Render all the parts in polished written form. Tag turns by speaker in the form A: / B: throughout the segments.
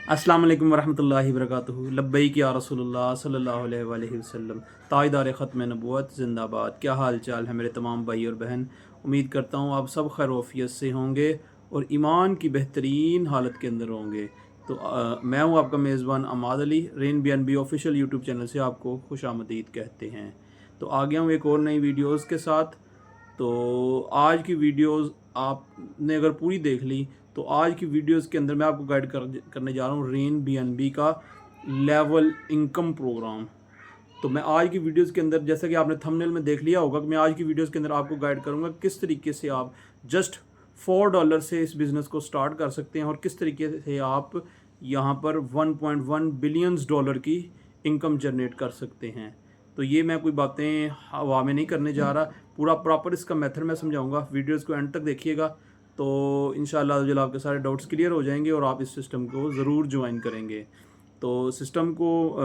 A: अस्सलाम वालेकुम वरहमतुल्लाहि वबरकातुहू। लब्बैक या रसूलुल्लाह सल्लल्लाहु अलैहि वसल्लम। ताजदार ख़त्म नबूवत ज़िंदाबाद। क्या हाल चाल है मेरे तमाम भाई और बहन। उम्मीद करता हूँ आप सब खैर वफ़ियत से होंगे और ईमान की बेहतरीन हालत के अंदर होंगे। तो मैं हूँ आपका मेज़बान Amad Ali. Rain B N B official YouTube channel से आपको खुशामदीद कहते हैं। तो आ गया हूँ एक और नई वीडियोज़ के साथ। तो आज की वीडियोस आपने अगर पूरी देख ली तो आज की वीडियोस के अंदर मैं आपको करने जा रहा हूँ रेन बीएनबी का लेवल इनकम प्रोग्राम। तो मैं आज की वीडियोस के अंदर, जैसा कि आपने थंबनेल में देख लिया होगा, कि मैं आज की वीडियोस के अंदर आपको गाइड करूँगा किस तरीके से आप जस्ट $4 से इस बिज़नेस को स्टार्ट कर सकते हैं और किस तरीके से आप यहाँ पर 1.1 बिलियंस डॉलर की इनकम जनरेट कर सकते हैं। तो ये मैं कोई बातें हवा में नहीं करने जा रहा, पूरा प्रॉपर इसका मेथड मैं समझाऊंगा। वीडियोस को एंड तक देखिएगा तो इंशाल्लाह जो आपके सारे डाउट्स क्लियर हो जाएंगे और आप इस सिस्टम को ज़रूर ज्वाइन करेंगे। तो सिस्टम को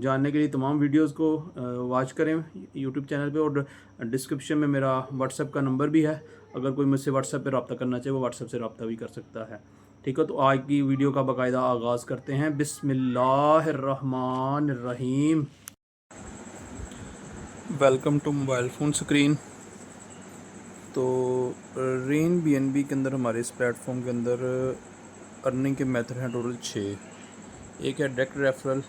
A: जानने के लिए तमाम वीडियोस को वॉच करें यूट्यूब चैनल पे, और डिस्क्रिप्शन में मेरा व्हाट्सएप का नंबर भी है। अगर कोई मुझसे व्हाट्सएप पे रब्ता करना चाहे वो व्हाट्सएप से रब्ता भी कर सकता है। ठीक है, तो आज की वीडियो का बाकायदा आगाज़ करते हैं। बिस्मिल्लाहिर्रहमानिर्रहीम। Welcome to mobile phone screen. तो रेन बीएनबी के अंदर, हमारे इस प्लेटफॉर्म के अंदर अर्निंग के मेथड हैं टोटल 6। एक है डायरेक्ट रेफरल,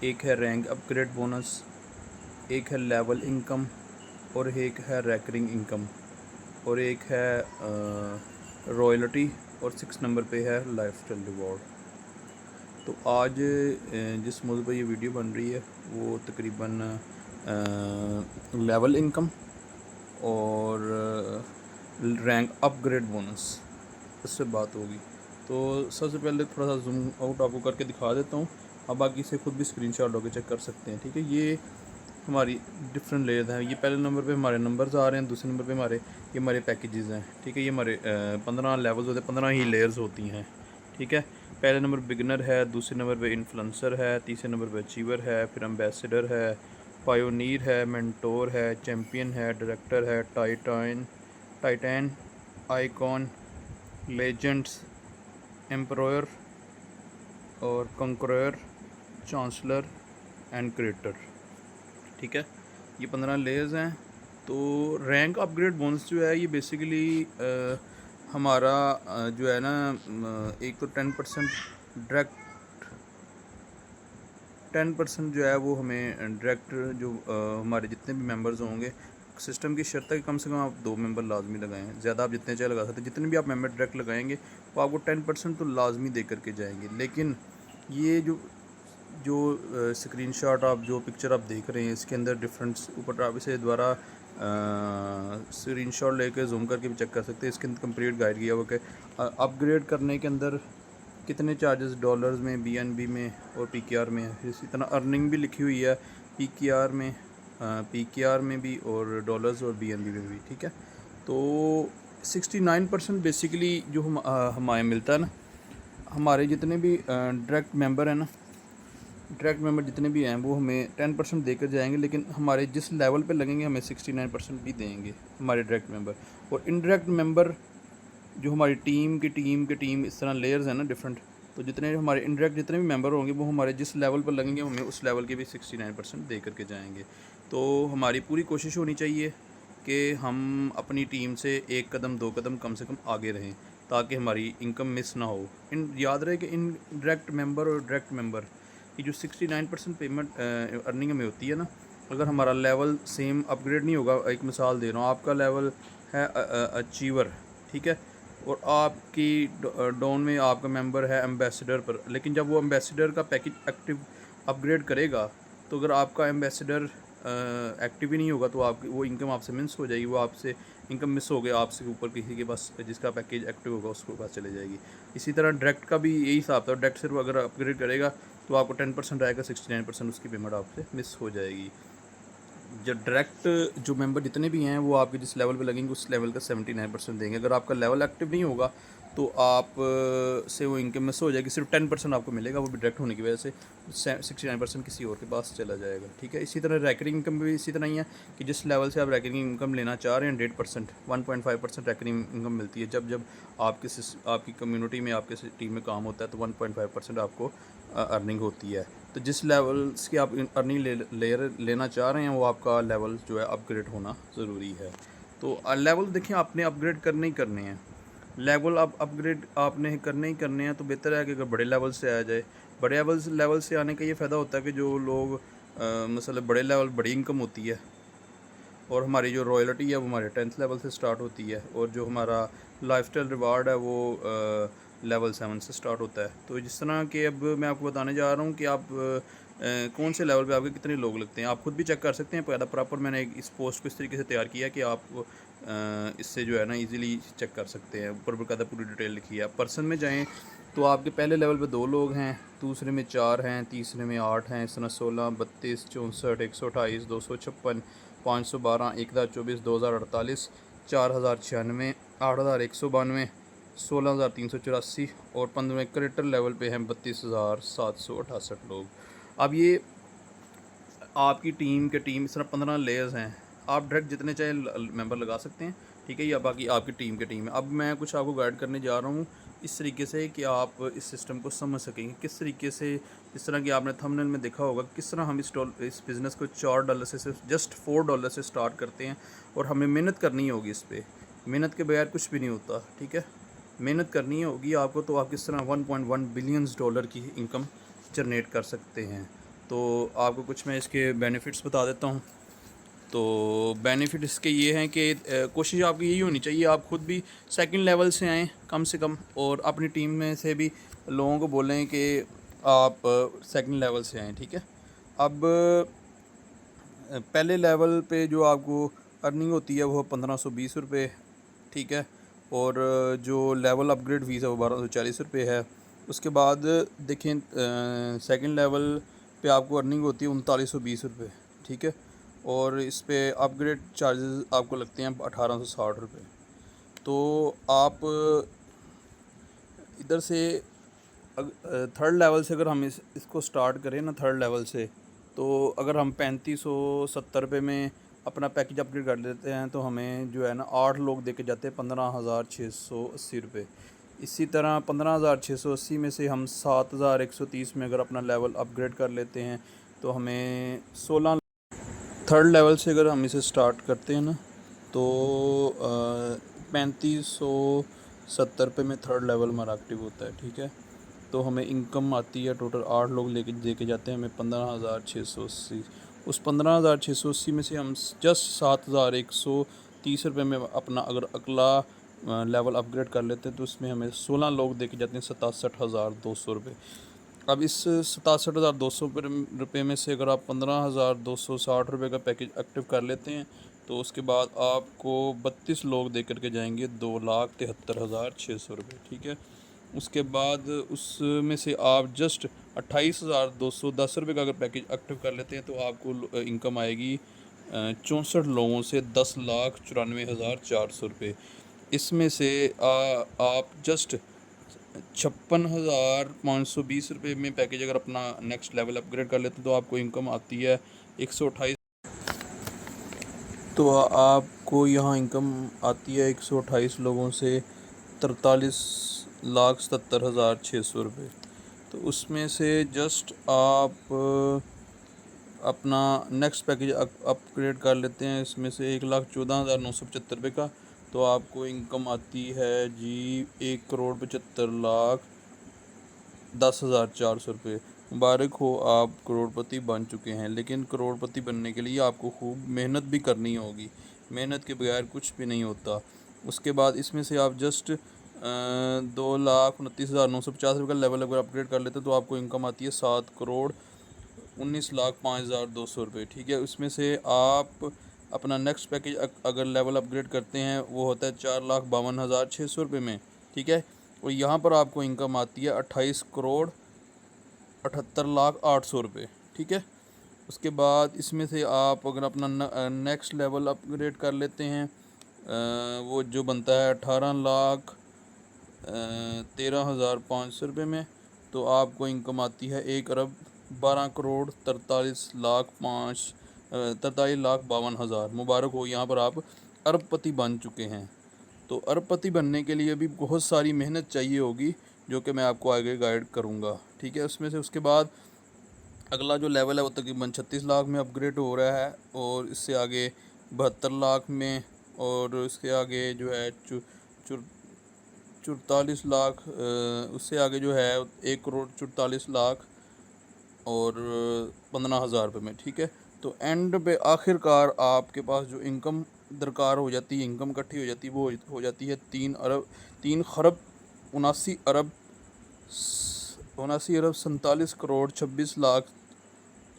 A: एक है रैंक अपग्रेड बोनस, एक है लेवल इनकम, और एक है रैकरिंग इनकम, और एक है रॉयल्टी, और 6 नंबर पे है लाइफस्टाइल रिवॉर्ड। तो आज जिस मौजू पर ये वीडियो बन रही है वो तकरीबन लेवल इनकम और रैंक अपग्रेड बोनस, इससे बात होगी। तो सबसे पहले थोड़ा सा जूम आउट आपको करके दिखा देता हूँ। आप बाकी से खुद भी स्क्रीनशॉट होकर चेक कर सकते हैं। ठीक है, ये हमारी डिफरेंट लेयर्स हैं। ये पहले नंबर पे हमारे नंबर्स आ रहे हैं, दूसरे नंबर पे ये हमारे पैकेजेस हैं। ठीक है, ये हमारे 15 लेवल्स होते हैं, 15 ही लेयर्स होती हैं। ठीक है, पहले नंबर बिगनर है, दूसरे नंबर पे इन्फ्लुएंसर है, तीसरे नंबर पे अचीवर है, फिर एम्बेसडर है, पायोनीर है, मेंटोर है, चैम्पियन है, डायरेक्टर है, टाइटैन, आइकॉन, लेजेंड्स, एम्प्रोयर और कंकरर, चांसलर एंड क्रिएटर। ठीक है, ये 15 लेयर्स हैं। तो रैंक अपग्रेड बोनस जो है ये बेसिकली हमारा जो है ना, एक तो 10% डायरेक्ट 10% जो है वो हमें डायरेक्ट जो हमारे जितने भी मेंबर्स होंगे, सिस्टम की शर्त है कि कम से कम आप 2 मेंबर लाजमी लगाएं। ज़्यादा आप जितने चाहे लगा सकते हैं। जितने भी आप मेंबर डायरेक्ट लगाएंगे वो आपको 10% तो लाजमी दे करके जाएंगे। लेकिन ये जो जो स्क्रीनशॉट आप, जो पिक्चर आप देख रहे हैं, इसके अंदर डिफरेंस ऊपर आप इसे द्वारा स्क्रीनशॉट लेके जूम करके भी चेक कर सकते हैं। इसके अंदर कंप्लीट गाइड किया हुआ कि अपग्रेड करने के अंदर कितने चार्जेस डॉलर्स में, बीएनबी में और पीकेआर में है। इसी तरह अर्निंग भी लिखी हुई है पीकेआर में भी और डॉलर्स और बीएनबी में भी। ठीक है, तो 69% बेसिकली जो हमें मिलता है ना, हमारे जितने भी डायरेक्ट मेंबर हैं ना, डायरेक्ट मेंबर जितने भी हैं वो हमें 10% देकर जाएंगे। लेकिन हमारे जिस लेवल पे लगेंगे हमें 69% भी देंगे हमारे डायरेक्ट मेंबर। और इनडायरेक्ट मेंबर जो हमारी टीम इस तरह लेयर्स हैं ना डिफरेंट, तो जितने हमारे इनडायरेक्ट जितने भी मेंबर होंगे वो हमारे जिस लेवल पर लगेंगे हमें उस लेवल के भी 69% दे करके जाएंगे। तो हमारी पूरी कोशिश होनी चाहिए कि हम अपनी टीम से 1 कदम 2 कदम कम से कम आगे रहें, ताकि हमारी इनकम मिस ना हो। याद रहे कि इन डायरेक्ट मेंबर और डायरेक्ट मेंबर की जो 69% पेमेंट अर्निंग में होती है ना, अगर हमारा लेवल सेम अपग्रेड नहीं होगा। एक मिसाल दे रहा हूँ, आपका लेवल है अचीवर, ठीक है, और आपकी डाउन में आपका मेंबर है एम्बेसडर पर। लेकिन जब वो एम्बेसडर का पैकेज एक्टिव अपग्रेड करेगा, तो अगर आपका एम्बेसडर एक्टिव ही नहीं होगा तो आपकी वो इनकम आपसे मिस हो जाएगी। वो आपसे इनकम मिस हो गया, आपसे ऊपर किसी के पास जिसका पैकेज एक्टिव होगा उसके पास चले जाएगी। इसी तरह डायरेक्ट का भी यही हिसाब था। डायरेक्ट सिर्फ अगर अपग्रेड करेगा तो आपको 10% आएगा, 69% उसकी पेमेंट आपसे मिस हो जाएगी। जो डायरेक्ट जो मेंबर जितने भी हैं वो आपके जिस लेवल पे लगेंगे उस लेवल का 79% देंगे। अगर आपका लेवल एक्टिव नहीं होगा तो आप से वो इनकम मिस हो जाएगी, सिर्फ 10% आपको मिलेगा, वो भी डायरेक्ट होने की वजह से 69% किसी और के पास चला जाएगा। ठीक है, इसी तरह रैकरिंग इनकम भी इसी तरह ही है कि जिस लेवल से आप रैकरिंग इनकम लेना चाह रहे हैं 1.5% 1.5% रैकरिंग इनकम मिलती है। जब आपकी कम्युनिटी में आपके टीम में काम होता है तो 1.5% आपको अर्निंग होती है। तो जिस लेवल्स की आप अर्निंग लेना चाह रहे हैं वो आपका लेवल जो है अपग्रेड होना ज़रूरी है। तो लेवल देखिए आपने अपग्रेड करने ही करने हैं, लेवल आप अपग्रेड आपने करने ही करने हैं। तो बेहतर है कि अगर बड़े लेवल से आ जाए। बड़े लेवल से आने का ये फ़ायदा होता है कि जो लोग मतलब बड़े लेवल बड़ी इनकम होती है और हमारी जो रॉयल्टी है वो हमारे 10th लेवल से स्टार्ट होती है और जो हमारा लाइफस्टाइल रिवार्ड है वो लेवल 7 से स्टार्ट होता है। तो जिस तरह के अब मैं आपको बताने जा रहा हूँ कि आप कौन से लेवल पे आपके कितने लोग लगते हैं, आप खुद भी चेक कर सकते हैं। पहला प्रॉपर मैंने इस पोस्ट को इस तरीके से तैयार किया कि आप इससे जो है ना इजीली चेक कर सकते हैं। ऊपर बकायदा पूरी डिटेल लिखी है। पर्सन में जाएँ तो आपके पहले लेवल पे 2 लोग हैं, दूसरे में 4 हैं, तीसरे में 8 हैं, इस तरह 16, 32, 64, 128, 256, 512, 1024, 2048, 4096, 8192, 16384 और 15वें क्रिएटर लेवल पे हैं 32,768 लोग। अब ये आपकी टीम इस तरह 15 लेयर्स हैं, आप डायरेक्ट जितने चाहे मेंबर लगा सकते हैं। ठीक है, या बाकी आपकी टीम है। अब मैं कुछ आपको गाइड करने जा रहा हूँ इस तरीके से कि आप इस सिस्टम को समझ सकेंगे किस तरीके से। जिस तरह कि आपने थंबनेल में देखा होगा किस तरह हम इस बिज़नेस को $4 से सिर्फ जस्ट $4 से स्टार्ट करते हैं और हमें मेहनत करनी होगी इस पर। मेहनत के बगैर कुछ भी नहीं होता। ठीक है, मेहनत करनी होगी आपको, तो आप किस तरह $1.1 बिलियन की इनकम जनरेट कर सकते हैं। तो आपको कुछ मैं इसके बेनिफिट्स बता देता हूँ। तो बेनिफिट इसके ये हैं कि कोशिश आपकी यही होनी चाहिए आप खुद भी सेकंड लेवल से आएँ कम से कम, और अपनी टीम में से भी लोगों को बोलें कि आप सेकंड लेवल से आएँ। ठीक है, अब पहले लेवल पे जो आपको अर्निंग होती है वो 1520 रुपये। ठीक है, और जो लेवल अपग्रेड फीस है वो 1240 रुपये है। उसके बाद देखें सेकंड लेवल पे आपको अर्निंग होती है 3920 रुपये। ठीक है, और इस पे अपग्रेड चार्जेस आपको लगते हैं 1860 रुपये। तो आप इधर से थर्ड लेवल से अगर हम इसको स्टार्ट करें ना थर्ड लेवल से, तो अगर हम 3570 रुपये में अपना पैकेज अपग्रेड कर लेते हैं तो हमें जो है ना 8 लोग दे के जाते हैं 15,680 रुपये। इसी तरह 15,680 में से हम 7,130 में अगर अपना लेवल अपग्रेड कर लेते हैं तो हमें 16। थर्ड लेवल से अगर हम इसे स्टार्ट करते हैं ना तो 3570 रुपये में थर्ड लेवल हमारा एक्टिव होता है। ठीक है, तो हमें इनकम आती है टोटल 8 लोग लेके जाते हैं हमें 15,680। उस 15,680 में से हम जस्ट 7,130 रुपये में अपना अगर अगला लेवल अपग्रेड कर लेते हैं तो उसमें हमें 16 लोग देके जाते हैं 67,200 रुपये। अब इस 67,200 रुपये में से अगर आप 15,260 रुपये का पैकेज एक्टिव कर लेते हैं तो उसके बाद आपको 32 लोग दे करके जाएंगे 2,73,600 रुपये। ठीक है, उसके बाद उसमें से आप जस्ट 28,210 रुपये का अगर पैकेज एक्टिव कर लेते हैं तो आपको इनकम आएगी 64 लोगों से 10,94,400 रुपये। इसमें से आप जस्ट 56,520 रुपये में पैकेज अगर अपना नेक्स्ट लेवल अपग्रेड कर लेते हैं तो आपको इनकम आती है 128। तो आपको यहाँ इनकम आती है 128 लोगों से 43,77,600 रुपये। तो उसमें से जस्ट आप अपना नेक्स्ट पैकेज अपग्रेड कर लेते हैं इसमें से 1,14,975 रुपये का, तो आपको इनकम आती है जी 1,65,10,400 रुपये। मुबारक हो, आप करोड़पति बन चुके हैं। लेकिन करोड़पति बनने के लिए आपको खूब मेहनत भी करनी होगी, मेहनत के बगैर कुछ भी नहीं होता। उसके बाद इसमें से आप जस्ट 2,29,950 रुपये का लेवल अगर अपग्रेड कर लेते तो आपको इनकम आती है 7,19,05,200 रुपये। ठीक है, उसमें से आप अपना नेक्स्ट पैकेज अगर लेवल अपग्रेड करते हैं वो होता है 4,52,600 रुपये में। ठीक है, और यहाँ पर आपको इनकम आती है 28,78,08,00,000 रुपये। ठीक है, उसके बाद इसमें से आप अगर अपना नेक्स्ट लेवल अपग्रेड कर लेते हैं, वो जो बनता है 18,13,500 रुपये में, तो आपको इनकम आती है 1,12,43,52,000। मुबारक हो, यहाँ पर आप अरबपति बन चुके हैं। तो अरबपति बनने के लिए भी बहुत सारी मेहनत चाहिए होगी, जो कि मैं आपको आगे गाइड करूँगा, ठीक है। उसमें से उसके बाद अगला जो लेवल है वो तकरीबन 36 लाख में अपग्रेड हो रहा है, और इससे आगे 72 लाख में, और उसके आगे जो है 44 लाख, उससे आगे जो है 1,44,00,000 और 15,000 रुपये में, ठीक है। तो एंड पे आखिरकार आपके पास जो इनकम दरकार हो जाती है, इनकम इकट्ठी हो जाती है, वो हो जाती है 3 अरब 79 अरब 47 करोड़ 26 लाख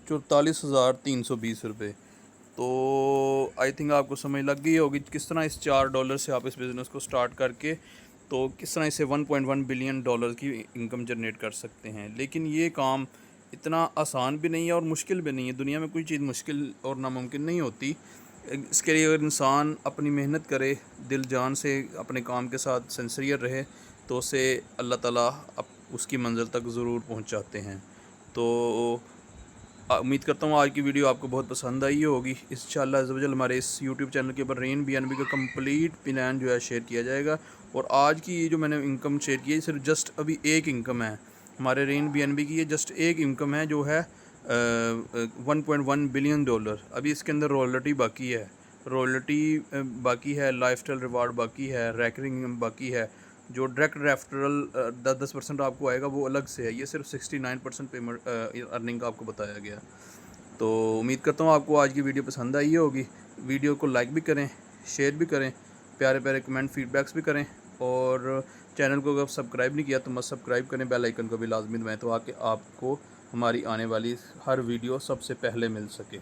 A: 44,320 रुपये। तो आई थिंक आपको समझ लग गई होगी किस तरह इस $4 से आप इस बिज़नेस को स्टार्ट करके तो किस तरह इसे $1.1 बिलियन की इनकम जनरेट कर सकते हैं। लेकिन ये काम इतना आसान भी नहीं है और मुश्किल भी नहीं है। दुनिया में कोई चीज़ मुश्किल और नामुमकिन नहीं होती। इसके लिए अगर इंसान अपनी मेहनत करे, दिल जान से अपने काम के साथ सिंसियर रहे, तो उसे अल्लाह ताला उसकी मंजिल तक ज़रूर पहुंचाते हैं। तो उम्मीद करता हूँ आज की वीडियो आपको बहुत पसंद आई होगी। इंशाअल्लाह अज़्ज़ व जल हमारे इस यूट्यूब चैनल के ऊपर रेन BNB का कंप्लीट प्लान जो है शेयर किया जाएगा। और आज की ये जो मैंने इनकम शेयर की है, सिर्फ जस्ट अभी एक इनकम है हमारे रेन BNB की, ये जस्ट एक इनकम है जो है $1.1 बिलियन। अभी इसके अंदर रॉयल्टी बाकी है, बाकी है, लाइफस्टाइल रिवार्ड बाकी है, रैकरिंग बाकी है। जो डायरेक्ट रेफरल 10% आपको आएगा वो अलग से है। ये सिर्फ 69% पेमेंट अर्निंग का आपको बताया गया। तो उम्मीद करता हूँ आपको आज की वीडियो पसंद आई होगी। वीडियो को लाइक भी करें, शेयर भी करें, प्यारे प्यारे कमेंट फीडबैक्स भी करें, और चैनल को अगर सब्सक्राइब नहीं किया तो मस्त सब्सक्राइब करें, बेल आइकन को भी लाजमी दबाएं, तो आके आपको हमारी आने वाली हर वीडियो सबसे पहले मिल सके।